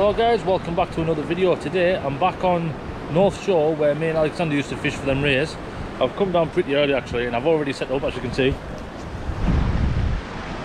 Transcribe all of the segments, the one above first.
Hello guys, welcome back to another video. Today I'm back on North Shore where me and Alexander used to fish for them rays. I've come down pretty early actually and I've already set up, as you can see.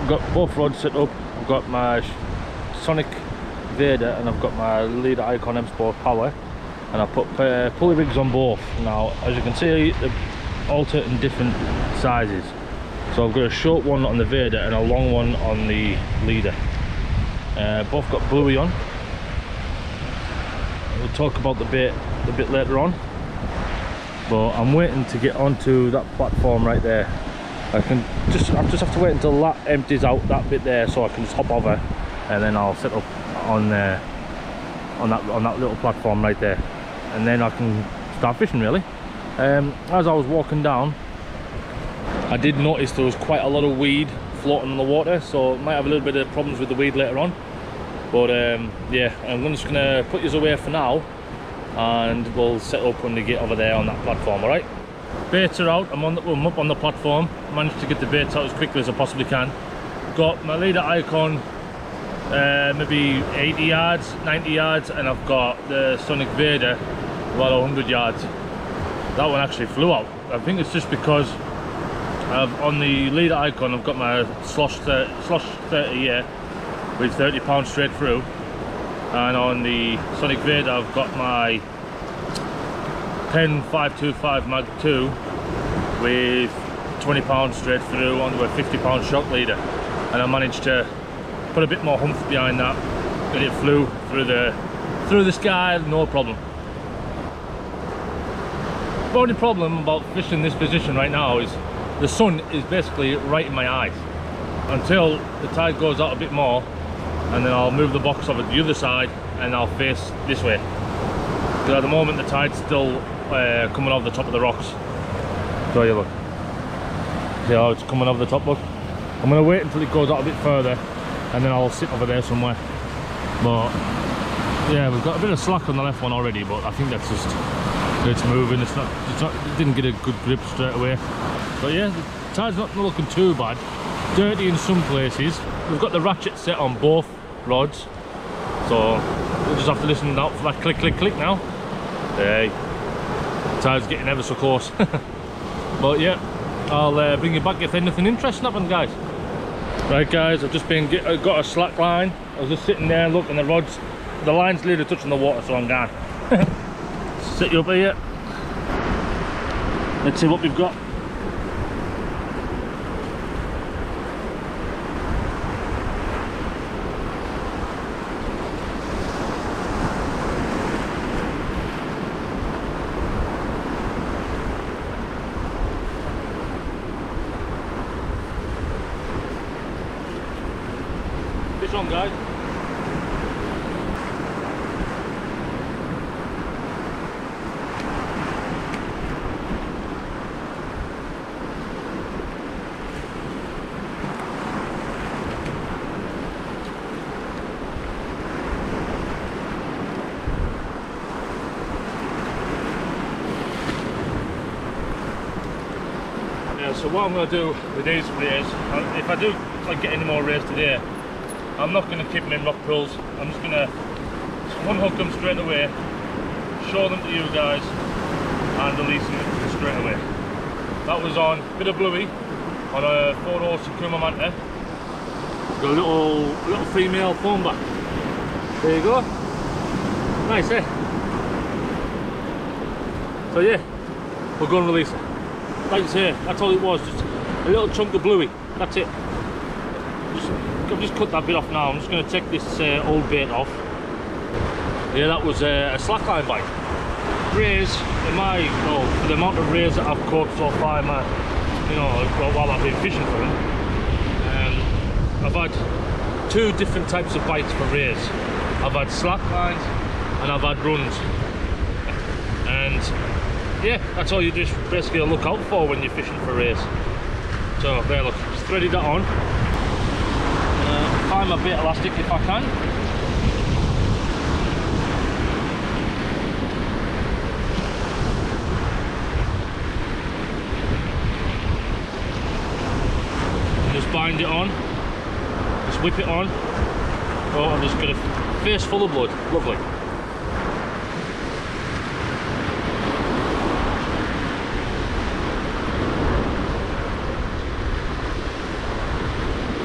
I've got both rods set up. I've got my Sonic Vader and I've got my leader Icon M Sport Power, and I've put pulley rigs on both. Now as you can see they're altered in different sizes, so I've got a short one on the Vader and a long one on the leader. Both got buoy on. We'll talk about the bait a bit later on, but I'm waiting to get onto that platform right there. I just have to wait until that empties out, that bit there, so I can just hop over and then I'll set up on that little platform right there, and then I can start fishing really. As I was walking down, I did notice there was quite a lot of weed floating in the water, so might have a little bit of problems with the weed later on. But yeah, I'm just gonna put yours away for now and we'll set up when we get over there on that platform. All right, baits are out. I'm up on the platform. Managed to get the baits out as quickly as I possibly can. Got my leader Icon maybe 80 yards, 90 yards, and I've got the Sonic Vader about 100 yards. That one actually flew out. I think it's just because on the leader Icon I've got my slosh 30 here with 30 pounds straight through, and on the Sonic Vader I've got my Pen 525 Mag 2 with 20 pounds straight through onto a 50 pound shock leader, and I managed to put a bit more humph behind that and it flew through the sky, no problem. The only problem about fishing this position right now is the sun is basically right in my eyes until the tide goes out a bit more, and then I'll move the box over to the other side and I'll face this way, because at the moment the tide's still coming over the top of the rocks. So you look, see how it's coming over the top, look. I'm going to wait until it goes out a bit further and then I'll sit over there somewhere. But yeah, we've got a bit of slack on the left one already, but I think that's just, it's moving. It didn't get a good grip straight away. But yeah, the tide's not looking too bad. Dirty in some places. We've got the ratchet set on both rods, so we'll just have to listen out for that click click click now. Hey, the tide's getting ever so close. But yeah, I'll bring you back if anything interesting happens, guys. Right guys, I've just got a slack line. I was just sitting there looking, the rods, the line's literally touching the water, so I'm gone. Set you up here. Let's see what we've got. Fish on, guys. So what I'm going to do with these rays, if I do get any more rays today, I'm not going to keep them in rock pools. I'm just going to unhook them straight away, show them to you guys, and release them straight away. That was on a bit of bluey on a 4-0 Sakuma Manta. Got a little female foam back. There you go. Nice, eh? So yeah, we'll go and release it. Like I say, that's all it was, just a little chunk of bluey, that's it. I've just cut that bit off now. I'm just going to take this old bait off. Yeah, that was a slackline bite. Rays, for the amount of rays that I've caught so far, while I've been fishing for them, I've had two different types of bites for rays. I've had slacklines and I've had runs. And yeah, that's all you just basically look out for when you're fishing for rays. So there, look, just threaded that on. Find my bait elastic if I can. And just bind it on, just whip it on. Oh, I'm just going to face full of blood. Lovely.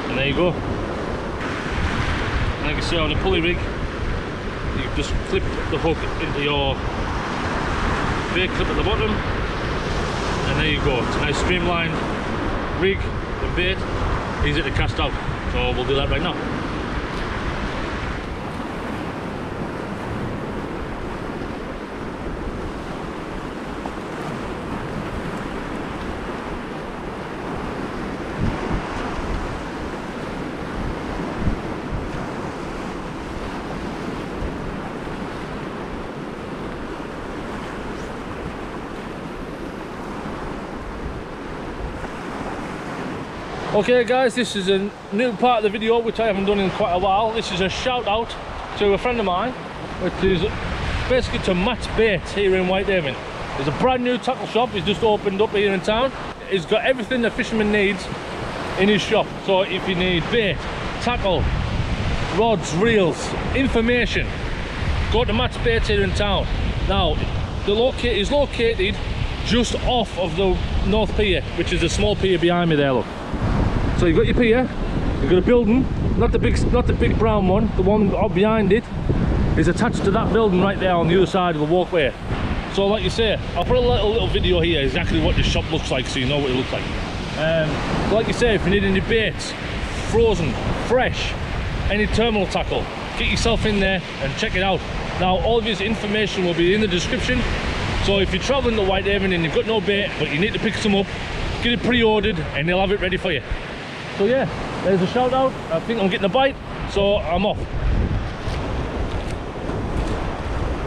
And there you go. Like I say, on a pulley rig, you just clip the hook into your bait clip at the bottom, and there you go. It's a nice streamlined rig and bait, easy to cast out. So we'll do that right now. Okay guys, this is a new part of the video which I haven't done in quite a while. This is a shout out to a friend of mine, which is basically to Matt's Baits here in Whitehaven. There's a brand new tackle shop, he's just opened up here in town. He's got everything the fisherman needs in his shop. So if you need bait, tackle, rods, reels, information, go to Matt's Baits here in town. Now, is located just off of the North Pier, which is a small pier behind me there, look. So you've got your pier, you've got a building, not the big brown one, the one behind it is attached to that building right there on the other side of the walkway. So like you say, I'll put a little video here exactly what this shop looks like so you know what it looks like. Like you say, if you need any baits, frozen, fresh, any terminal tackle, get yourself in there and check it out. Now all of his information will be in the description, so if you're travelling to Whitehaven and you've got no bait but you need to pick some up, get it pre-ordered and they'll have it ready for you. So yeah, there's a shout out. I think I'm getting a bite, so I'm off.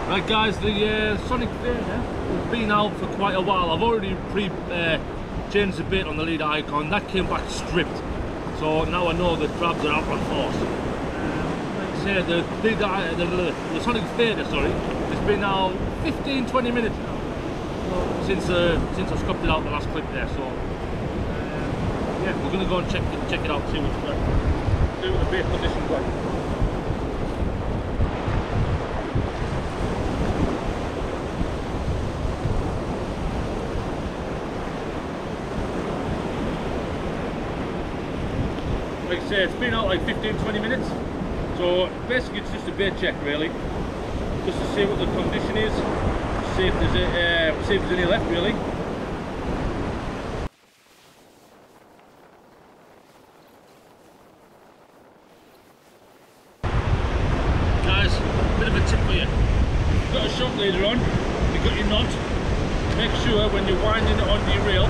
Right guys, the Sonic bait has been out for quite a while. I've already changed the bait on the leader icon. That came back stripped, so now I know the crabs are out on force. Like I say, the Sonic Fader, sorry, it's been now 15-20 minutes now since I scupped it out the last clip there. So yeah, we're gonna go and check it out, see what the bait condition's like. Like I say, it's been out like 15-20 minutes. So basically it's just a bait check really. Just to see what the condition is, see if there's any left really. Leader on, you've got your knot. Make sure when you're winding it onto your reel,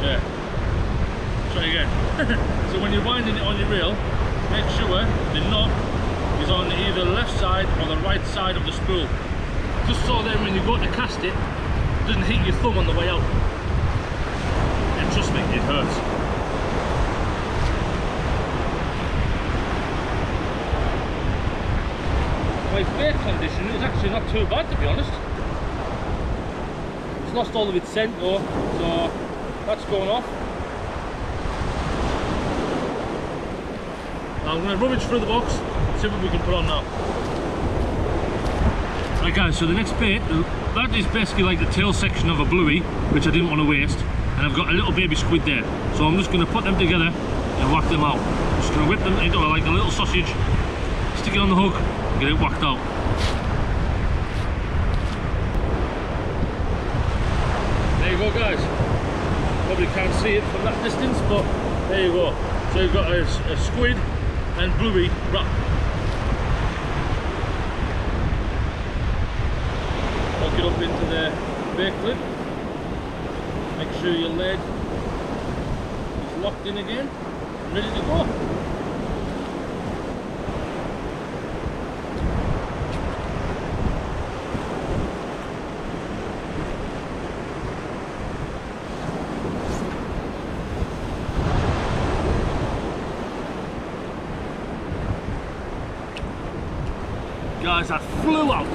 yeah, try again. So when you're winding it on your reel, make sure the knot is on either the left side or the right side of the spool, just so then when you go to cast it, it doesn't hit your thumb on the way out. And trust me, it hurts. My bait condition is actually not too bad, to be honest. It's lost all of its scent though, so that's going off. Now I'm going to rummage through the box, see what we can put on now. Right guys, so the next bait, that is basically like the tail section of a bluey, which I didn't want to waste, and I've got a little baby squid there. So I'm just going to put them together and whack them out. I'm just going to whip them into like a little sausage, stick it on the hook, get it whacked out. There you go guys. Probably can't see it from that distance, but there you go. So you've got a squid and bluey wrap. Hook it up into the bait clip. Make sure your lead is locked in again and ready to go. Guys, that flew out.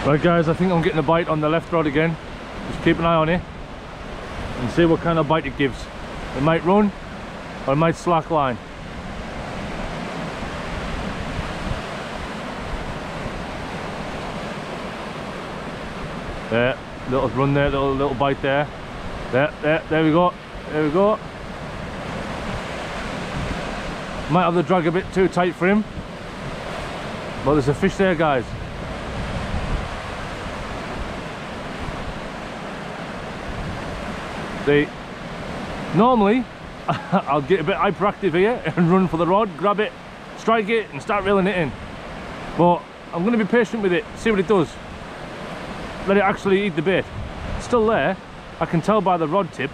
Right guys, I think I'm getting a bite on the left rod again. Just keep an eye on it and see what kind of bite it gives. It might run or it might slack line. There, little run there, little bite there. There we go. There we go. Might have the drag a bit too tight for him, but there's a fish there, guys. See, normally I'll get a bit hyperactive here and run for the rod, grab it, strike it and start reeling it in, but I'm going to be patient with it, see what it does, let it actually eat the bait. It's still there. I can tell by the rod tip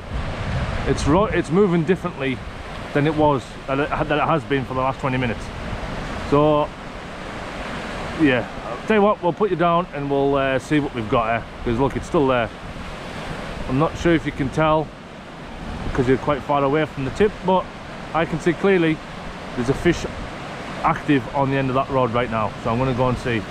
it's moving differently than it was, that it has been for the last 20 minutes. So yeah, I'll tell you what, we'll put you down and we'll see what we've got here, because look, it's still there. I'm not sure if you can tell because you're quite far away from the tip, but I can see clearly there's a fish active on the end of that rod right now, so I'm going to go and see.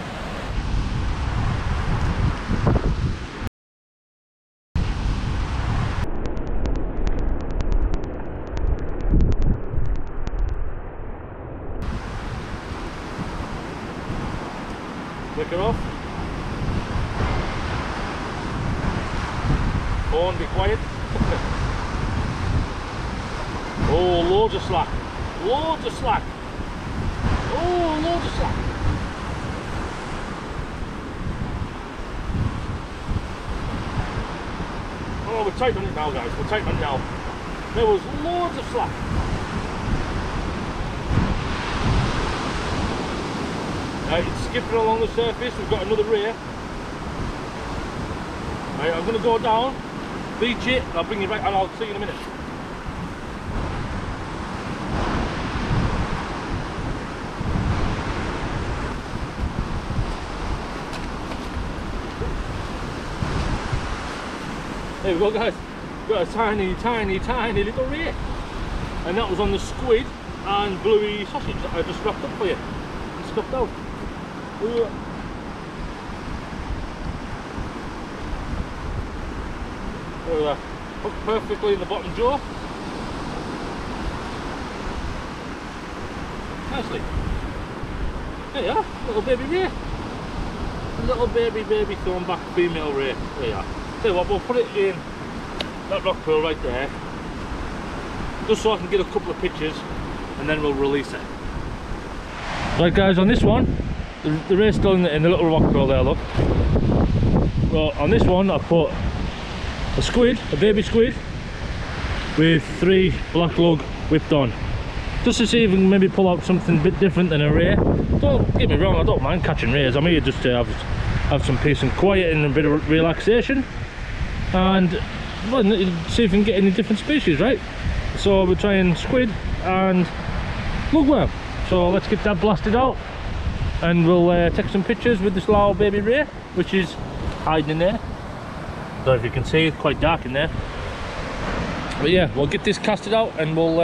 Click her off. Go on, be quiet. Oh, loads of slack. Loads of slack. Oh, loads of slack. Oh, we're tight on it now, guys. We're tight on it now. There was loads of slack. It's skipping along the surface. We've got another rear. Right, I'm going to go down, beach it, and I'll bring you back, and I'll see you in a minute. There we go, guys. We've got a tiny, tiny, tiny little rear. And that was on the squid and bluey sausage that I just wrapped up for you and stuffed out. Look at that. Hooked perfectly in the bottom jaw. Nicely. There you are, little baby ray. Little baby thornback female ray. There you are. Tell you what, we'll put it in that rock pool right there, just so I can get a couple of pictures and then we'll release it. Right guys, on this one, the ray's still in the little rock pool there, look. Well, on this one I put a squid, a baby squid, with 3 black lug whipped on, just to see if we can maybe pull out something a bit different than a ray. Don't get me wrong, I don't mind catching rays. I'm here just to have some peace and quiet and a bit of relaxation, and well, see if we can get any different species, right? So we're trying squid and lugworm. So let's get that blasted out, and we'll take some pictures with this little baby ray, which is hiding in there. Don't know if you can see, it's quite dark in there. But yeah, we'll get this casted out and we'll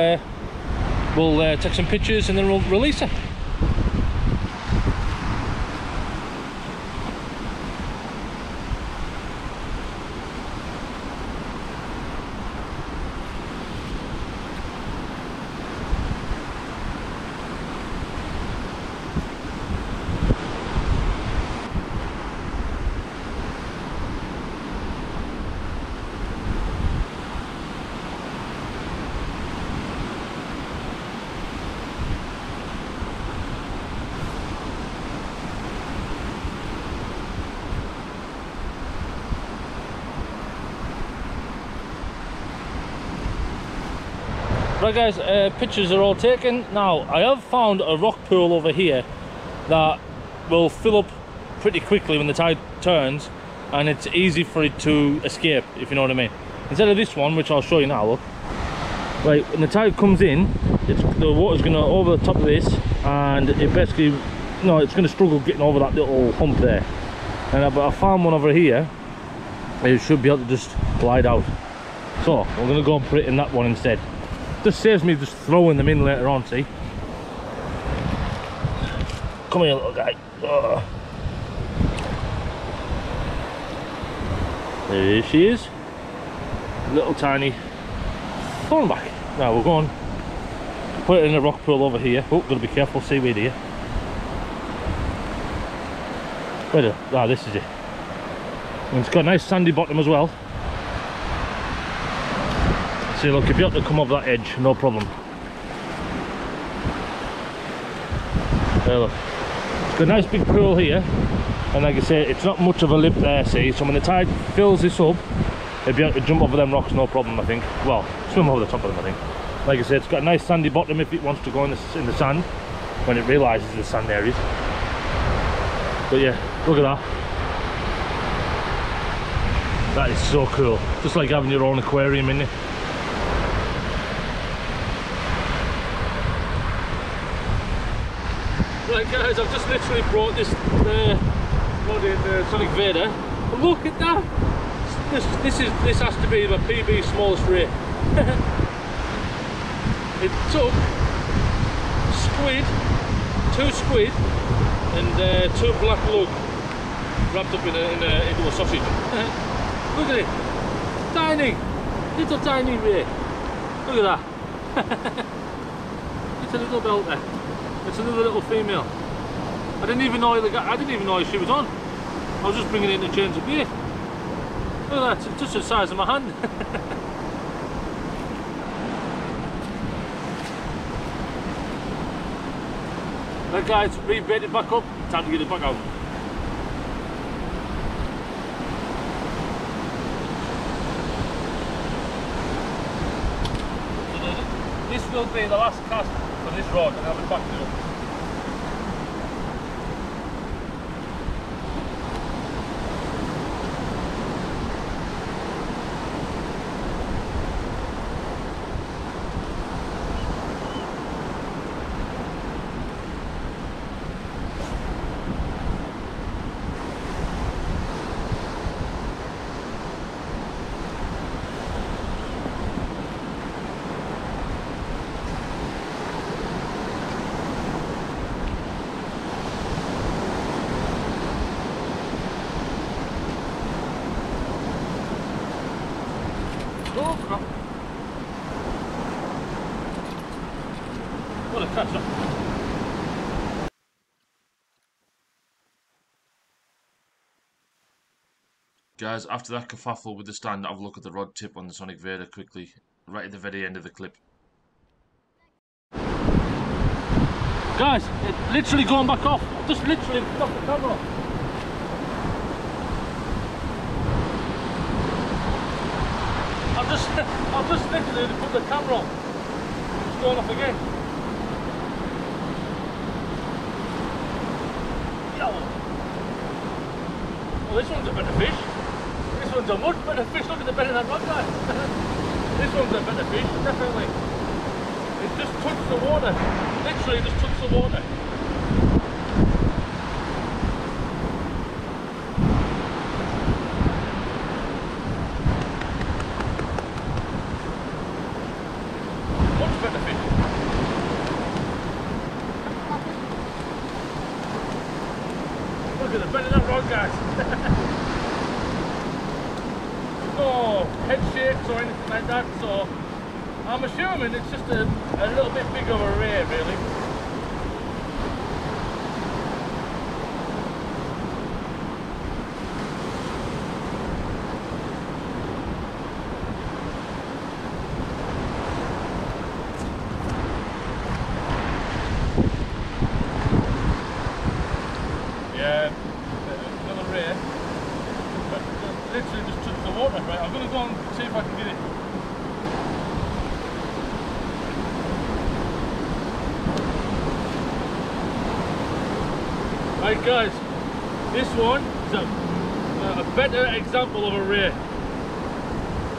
take some pictures and then we'll release it. Right guys, pictures are all taken. Now I have found a rock pool over here that will fill up pretty quickly when the tide turns, and it's easy for it to escape, if you know what I mean. Instead of this one, which I'll show you now, look. Right, when the tide comes in, the water's going to over the top of this, and it basically, no, it's going to struggle getting over that little hump there. And but I found one over here. It should be able to just glide out. So we're going to go and put it in that one instead. Just saves me just throwing them in later on, see? Come here, little guy. There she is. Little tiny thornback. Now we're going to put it in a rock pool over here. Oh, gotta be careful, seaweed here. Wait, this is it. And it's got a nice sandy bottom as well. See, look, if you have to come off that edge, no problem. There, look. It's got a nice big pool here, and like I say, it's not much of a lip there, see, so when the tide fills this up, it'll be able to jump over them rocks, no problem, I think. Well, swim over the top of them, I think. Like I said, it's got a nice sandy bottom if it wants to go in the sand, when it realises the sand areas. But yeah, look at that. That is so cool. Just like having your own aquarium in it. Right guys, I've just literally brought this Sonic Vader. But look at that! This has to be my PB smallest ray. It took squid, 2 squid, and 2 black lug wrapped up into a sausage. Look at it, tiny, little tiny ray. Look at that. It's a little belter. It's another little female. I didn't even know she was on. I was just bringing it in to change the bait. Look at that, it's just the size of my hand. Right guys, re-baited back up, time to get it back out. This will be the last cast for this rod, and I'll be back to it. What a catch up. Guys, after that kerfuffle with the stand, have a look at the rod tip on the Sonic Vader quickly, right at the very end of the clip. Guys, it's literally going back off. Just literally off the camera. I've just literally put the camera on. It's going off again. Well, this one's a better fish. This one's a much better fish. Look at the bed of that rod, guys. This one's a better fish, definitely. It just touched the water. Literally just touched the water. Much better fish. Look at the bed of that rod, guys. No head shapes or anything like that, so I'm assuming it's just a little bit bigger of a ray, really. Yeah, another ray. But literally just touched the water. Right, I'm going to go and see if I can get it. Right guys, this one is a better example of a ray.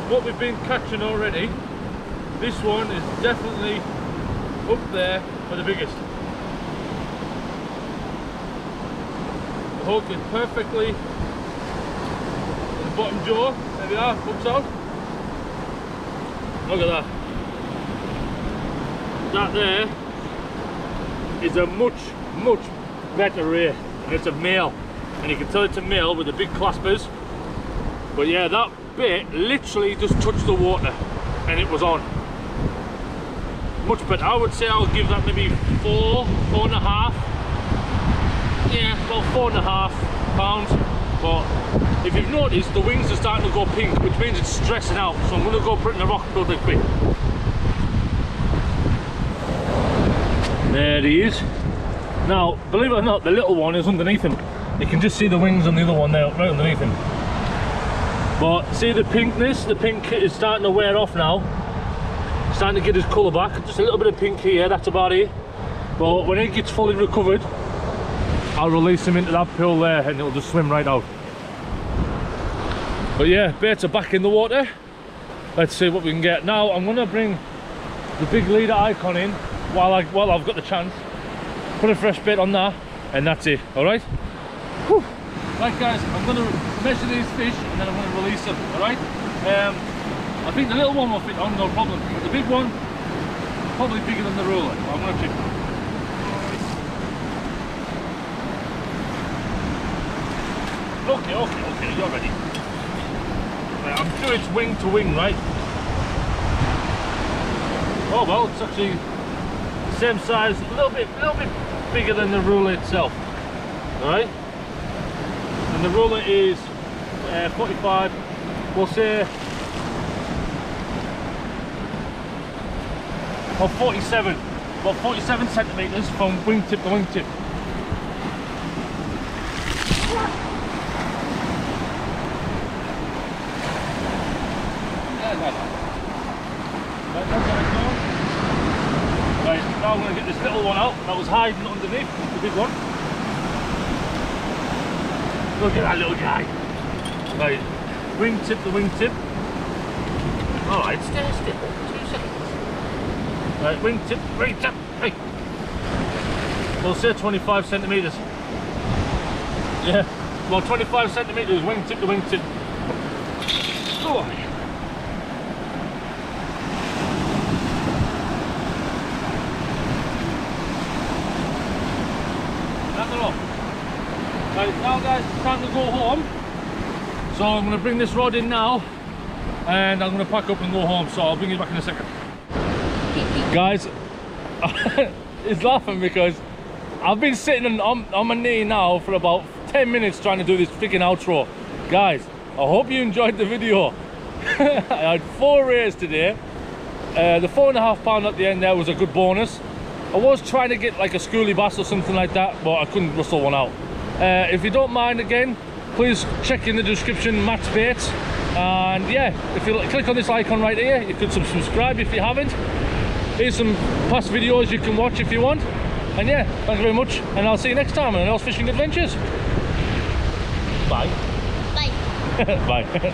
What we've been catching already, this one is definitely up there for the biggest. The hook is perfectly in the bottom jaw. There we are, hooks out. Look at that. That there is a much better ray, and it's a male, and you can tell it's a male with the big claspers. But yeah, that bit literally just touched the water and it was on. Much better. I would say I'll give that maybe 4.5. Yeah, about 4.5 pounds. But if you've noticed, the wings are starting to go pink, which means it's stressing out. So I'm going to go put it in a rock building bit. There he is. Now, believe it or not, the little one is underneath him. You can just see the wings on the other one there, right underneath him. But see the pinkness? The pink is starting to wear off now. Starting to get his colour back. Just a little bit of pink here, that's about it. But when it gets fully recovered, I'll release him into that pool there and it'll just swim right out. But yeah, baits are back in the water. Let's see what we can get. Now I'm going to bring the big leader icon in while I've got the chance. Put a fresh bait on that and that's it, alright? Right guys, I'm going to measure these fish and then I'm going to release them, alright? I think the little one will fit on, no problem. The big one, probably bigger than the ruler. I'm going to check that. Okay, you're ready. Right, I'm sure it's wing to wing, right? Oh well, it's actually the same size, a little bit bigger than the ruler itself. Alright? And the ruler is 45, we'll say, or 47, about 47 centimetres from wingtip to wingtip. Right, now I'm going to get this little one out that was hiding underneath the big one. Look at that little guy. Right, wingtip to wingtip. Alright, stay still. 2 seconds. Right, wingtip, hey. We'll say 25 centimetres. Yeah, well 25 centimetres wingtip to wingtip. Oh. Right, now guys, it's time to go home. So I'm going to bring this rod in now and I'm going to pack up and go home, so I'll bring you back in a second. Guys, he's laughing because I've been sitting on my knee now for about 10 minutes trying to do this freaking outro. Guys, I hope you enjoyed the video. I had 4 rays today. The 4.5 pound at the end there was a good bonus. I was trying to get like a schoolie bass or something like that, but I couldn't rustle one out. If you don't mind, again, please check in the description Matt's baits, and yeah, if you click on this icon right here, you could subscribe if you haven't. Here's some past videos you can watch if you want, and yeah, thank you very much, and I'll see you next time on Earl's Fishing Adventures. Bye. Bye. Bye.